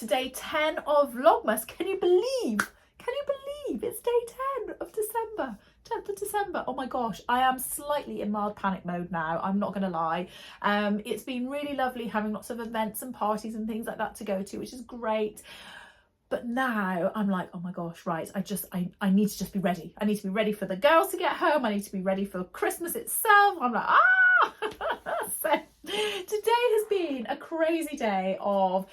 to day 10 of Vlogmas. Can you believe it's day 10 of December? 10th of December. Oh my gosh, I am slightly in mild panic mode now, I'm not gonna lie. It's been really lovely having lots of events and parties and things like that to go to, which is great. But now I'm like, oh my gosh, right, I need to just be ready. I need to be ready for the girls to get home. I need to be ready for Christmas itself. I'm like, So today has been a crazy day of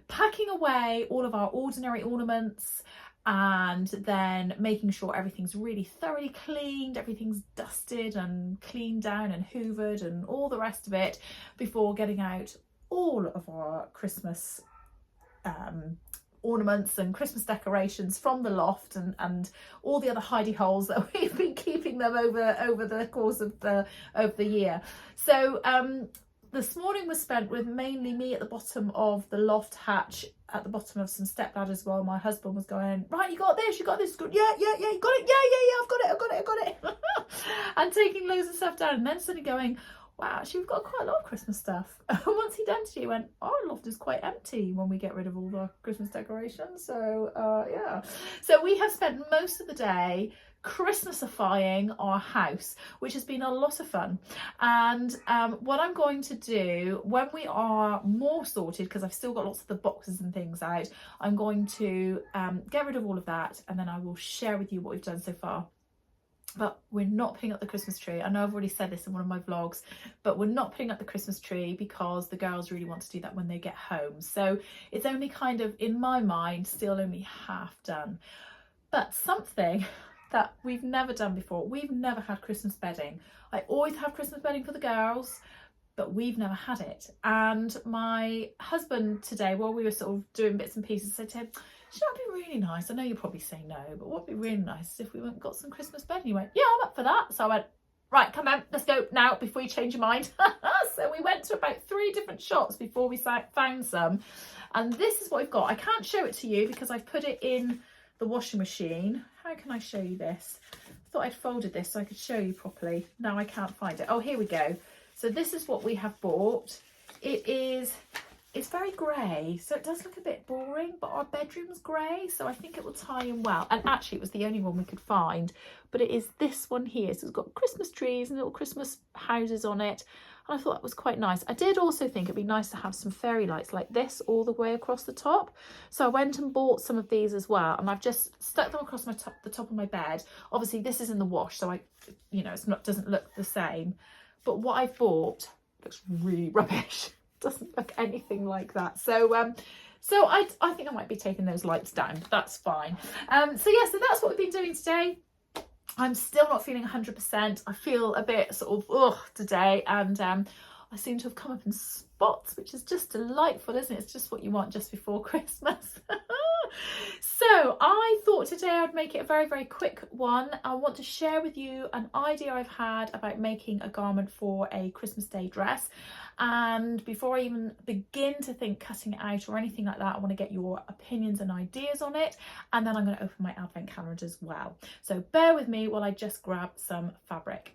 packing away all of our ordinary ornaments and then making sure everything's really thoroughly cleaned, everything's dusted and cleaned down and hoovered and all the rest of it before getting out all of our Christmas ornaments and Christmas decorations from the loft and all the other hidey holes that we've been keeping them over the course of the year. So this morning was spent with mainly me at the bottom of the loft hatch, at the bottom of some step ladders, while my husband was going, right, you got this, yeah, you got it, I've got it and taking loads of stuff down, and then suddenly going, wow, actually we've got quite a lot of Christmas stuff. Once he'd emptied it, he went, our loft is quite empty when we get rid of all the Christmas decorations. So yeah, so we have spent most of the day Christmasifying our house, which has been a lot of fun. And what I'm going to do when we are more sorted, because I've still got lots of the boxes and things out, I'm going to get rid of all of that, and then I will share with you what we've done so far. But we're not putting up the Christmas tree. I know I've already said this in one of my vlogs, but we're not putting up the Christmas tree because the girls really want to do that when they get home. So it's only kind of, in my mind, still only half done. But something that we've never done before, we've never had Christmas bedding. I always have Christmas bedding for the girls, but we've never had it. And my husband today, while we were sort of doing bits and pieces, said to him, should that be really nice? I know you'll probably say no, but what would be really nice is if we went and got some Christmas bedding. He went, yeah, I'm up for that. So I went, right, come on, let's go now before you change your mind. So we went to about 3 different shops before we found some. And this is what we've got. I can't show it to you because I've put it in the washing machine. How can I show you this? I thought I'd folded this so I could show you properly. No, I can't find it. Oh, here we go. So this is what we have bought. It's very grey, so it does look a bit boring, but our bedroom's grey, so I think it will tie in well. And actually it was the only one we could find, but it is this one here. So it's got Christmas trees and little Christmas houses on it, and I thought that was quite nice. I did also think it'd be nice to have some fairy lights like this all the way across the top, so I went and bought some of these as well, and I've just stuck them across the top of my bed. Obviously this is in the wash, so doesn't look the same, but what I've bought looks really rubbish. Doesn't look anything like that. So I think I might be taking those lights down, but that's fine. So that's what we've been doing today. I'm still not feeling 100%. I feel a bit sort of today, and I seem to have come up in spots, which is just delightful, isn't it? It's just what you want just before Christmas. So I thought today I'd make it a very, very quick one. I want to share with you an idea I've had about making a garment for a Christmas Day dress. And before I even begin to think cutting it out or anything like that, I want to get your opinions and ideas on it. And then I'm going to open my advent calendar as well. So bear with me while I just grab some fabric.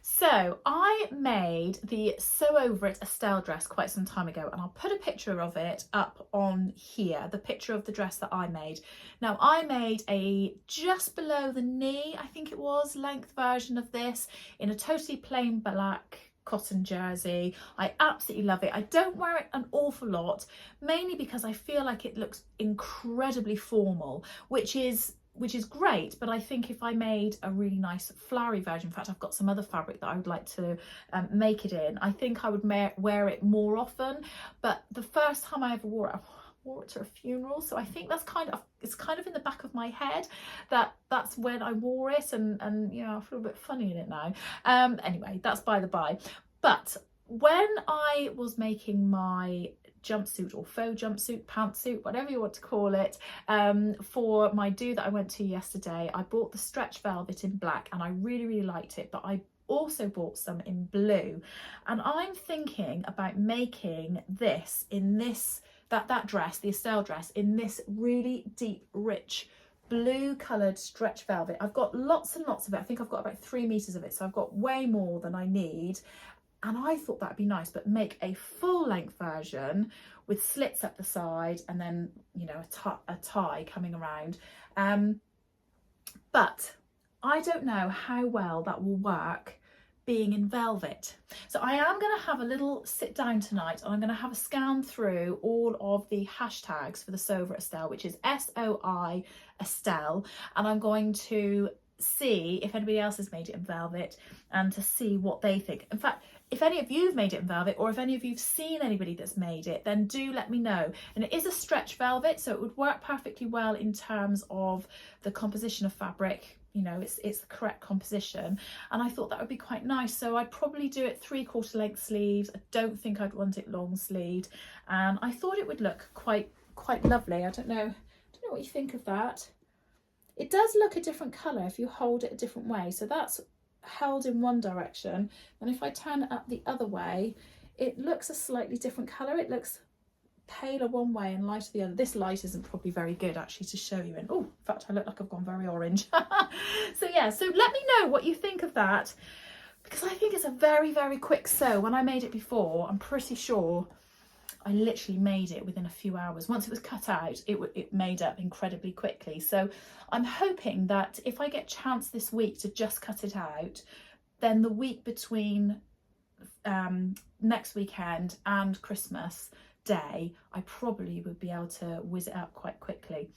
So I made the Sew Over It Estelle dress quite some time ago, and I'll put a picture of it up on here, the picture of the dress that I made. Now I made a just below the knee, I think it was, length version of this in a totally plain black cotton jersey. I absolutely love it. I don't wear it an awful lot, mainly because I feel like it looks incredibly formal, which is great, but I think if I made a really nice flowery version, in fact I've got some other fabric that I would like to make it in, I think I would wear it more often. But the first time I ever wore it, I wore it to a funeral, so I think it's kind of in the back of my head that's when I wore it, and you know, I feel a bit funny in it now. Anyway, that's by the by. But when I was making my jumpsuit or faux jumpsuit, pantsuit, whatever you want to call it, for my do that I went to yesterday, I bought the stretch velvet in black, and I really, really liked it, but I also bought some in blue, and I'm thinking about making this in that dress, the Estelle dress, in this really deep, rich blue coloured stretch velvet. I've got lots and lots of it. I think I've got about 3 meters of it, so I've got way more than I need. And I thought that'd be nice, but make a full length version with slits up the side and then, you know, a tie coming around. But I don't know how well that will work being in velvet. So I am going to have a little sit down tonight, and I'm going to have a scan through all of the hashtags for the Sew Over Estelle, which is SOI Estelle, and I'm going to see if anybody else has made it in velvet and to see what they think. In fact, if any of you've made it in velvet, or if any of you've seen anybody that's made it, then do let me know. And it is a stretch velvet, so it would work perfectly well in terms of the composition of fabric. You know, it's the correct composition, and I thought that would be quite nice. So I'd probably do it 3/4 length sleeves. I don't think I'd want it long sleeved, and I thought it would look quite lovely. I don't know what you think of that. It does look a different colour if you hold it a different way. So that's held in one direction, and if I turn it up the other way, it looks a slightly different colour. It looks paler one way and lighter the other. This light isn't probably very good actually to show you in. Oh, in fact, I look like I've gone very orange. So yeah, so let me know what you think of that, because I think it's a very quick sew. When I made it before, I'm pretty sure I literally made it within a few hours. Once it was cut out, it made up incredibly quickly. So I'm hoping that if I get a chance this week to just cut it out, then the week between next weekend and Christmas Day, I probably would be able to whiz it up quite quickly.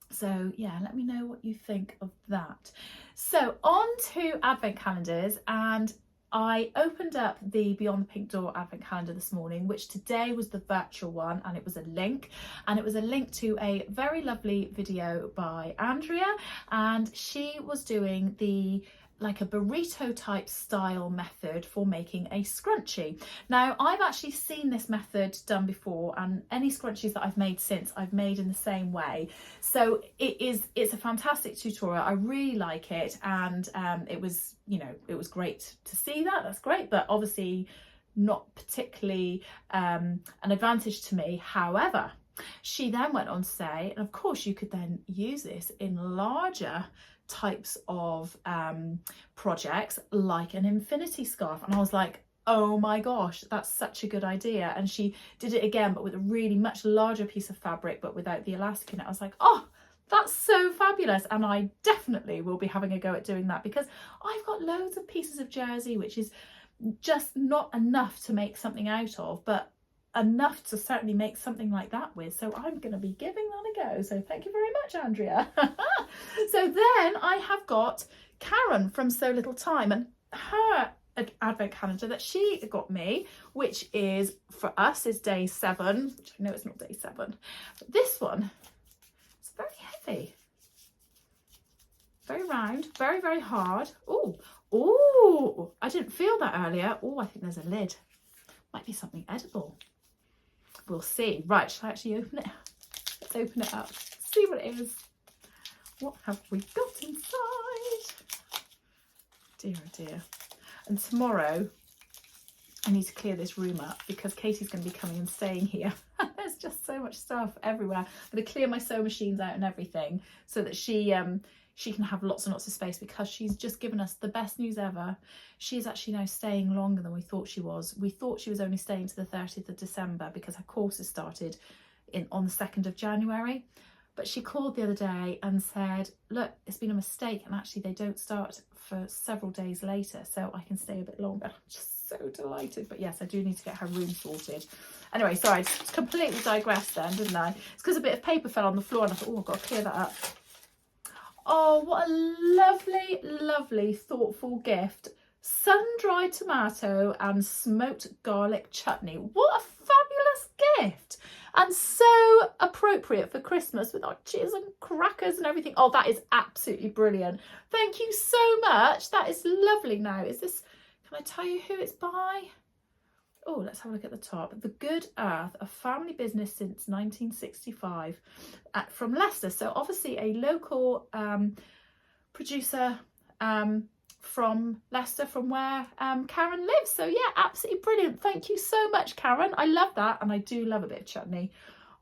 So yeah, let me know what you think of that. So on to advent calendars, and I opened up the Beyond the Pink Door advent calendar this morning, which today was the virtual one, and it was a link to a very lovely video by Andrea, and she was doing like a burrito type style method for making a scrunchie. Now, I've actually seen this method done before, and any scrunchies that I've made since, I've made in the same way. So it's a fantastic tutorial. I really like it, and it was, you know, it was great to see that. That's great, but obviously not particularly an advantage to me. However, she then went on to say, and of course you could then use this in larger types of projects, like an infinity scarf. And I was like, oh my gosh, that's such a good idea. And she did it again, but with a really much larger piece of fabric, but without the elastic in it. I was like, oh, that's so fabulous. And I definitely will be having a go at doing that, because I've got loads of pieces of jersey, which is just not enough to make something out of, but enough to certainly make something like that with. So I'm going to be giving that a go. So thank you very much, Andrea. So then I have got Karen from So Little Time, and her advent calendar that she got me, which is for us is day 7, which I know it's not day 7, but this one is very heavy, very round, very hard. Oh, I didn't feel that earlier. Oh, I think there's a lid. Might be something edible. We'll see. Right, shall I actually open it? Let's open it up, see what it is. What have we got inside? Dear, oh dear. And tomorrow I need to clear this room up, because Katie's going to be coming and staying here. There's just so much stuff everywhere. I'm going to clear my sewing machines out and everything, so that she can have lots and lots of space, because she's just given us the best news ever. She's actually now staying longer than we thought she was. We thought she was only staying to the 30th of December because her courses started on the 2nd of January. But she called the other day and said, look, it's been a mistake, and actually they don't start for several days later, so I can stay a bit longer. I'm just so delighted. But yes, I do need to get her room sorted. Anyway, sorry, I just completely digressed then, didn't I? It's because a bit of paper fell on the floor, and I thought, oh, I've got to clear that up. Oh, what a lovely, thoughtful gift. Sun-dried tomato and smoked garlic chutney. What a fabulous gift. And so appropriate for Christmas with our cheese and crackers and everything. Oh, that is absolutely brilliant. Thank you so much. That is lovely. Now, is this, can I tell you who it's by? Oh, let's have a look at the top. The Good Earth, a family business since 1965, from Leicester. So obviously a local producer from Leicester, from where Karen lives. So yeah, absolutely brilliant. Thank you so much, Karen. I love that, and I do love a bit of chutney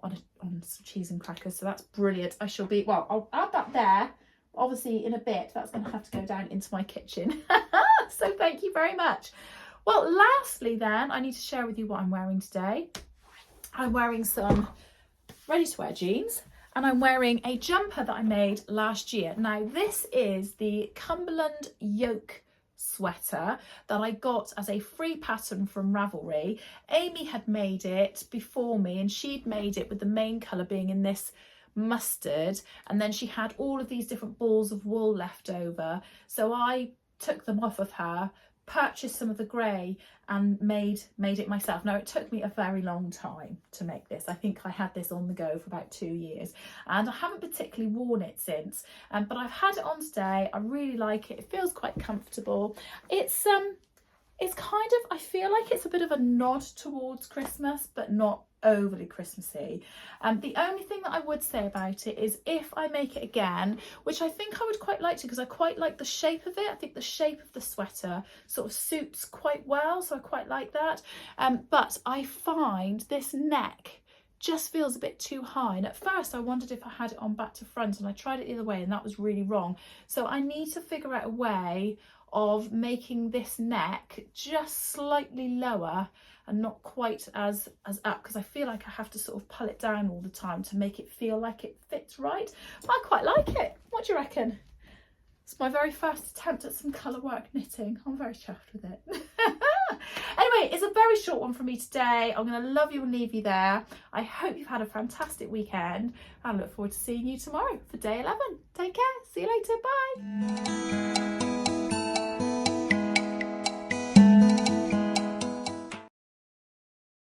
on some cheese and crackers. So that's brilliant. I shall be, well, I'll add that there. Obviously in a bit, that's going to have to go down into my kitchen. So thank you very much. Well, lastly then, I need to share with you what I'm wearing today. I'm wearing some ready-to-wear jeans, and I'm wearing a jumper that I made last year. Now, this is the Cumberland yoke sweater that I got as a free pattern from Ravelry. Amy had made it before me, and she'd made it with the main colour being in this mustard, and then she had all of these different balls of wool left over. So I took them off of her, purchased some of the grey and made it myself. Now, it took me a very long time to make this. I think I had this on the go for about 2 years, and I haven't particularly worn it since, but I've had it on today. I really like it. It feels quite comfortable. It's kind of, I feel like it's a bit of a nod towards Christmas, but not overly Christmassy. The only thing that I would say about it is if I make it again, which I think I would quite like to, because I quite like the shape of it. I think the shape of the sweater sort of suits quite well, so I quite like that. But I find this neck just feels a bit too high, and at first I wondered if I had it on back to front, and I tried it the other way and that was really wrong. So I need to figure out a way of making this neck just slightly lower and not quite as up, because I feel like I have to sort of pull it down all the time to make it feel like it fits right. But I quite like it. What do you reckon? It's my very first attempt at some colour work knitting. I'm very chuffed with it. Anyway, it's a very short one from me today. I'm going to love you and leave you there. I hope you've had a fantastic weekend. I look forward to seeing you tomorrow for day 11. Take care. See you later. Bye.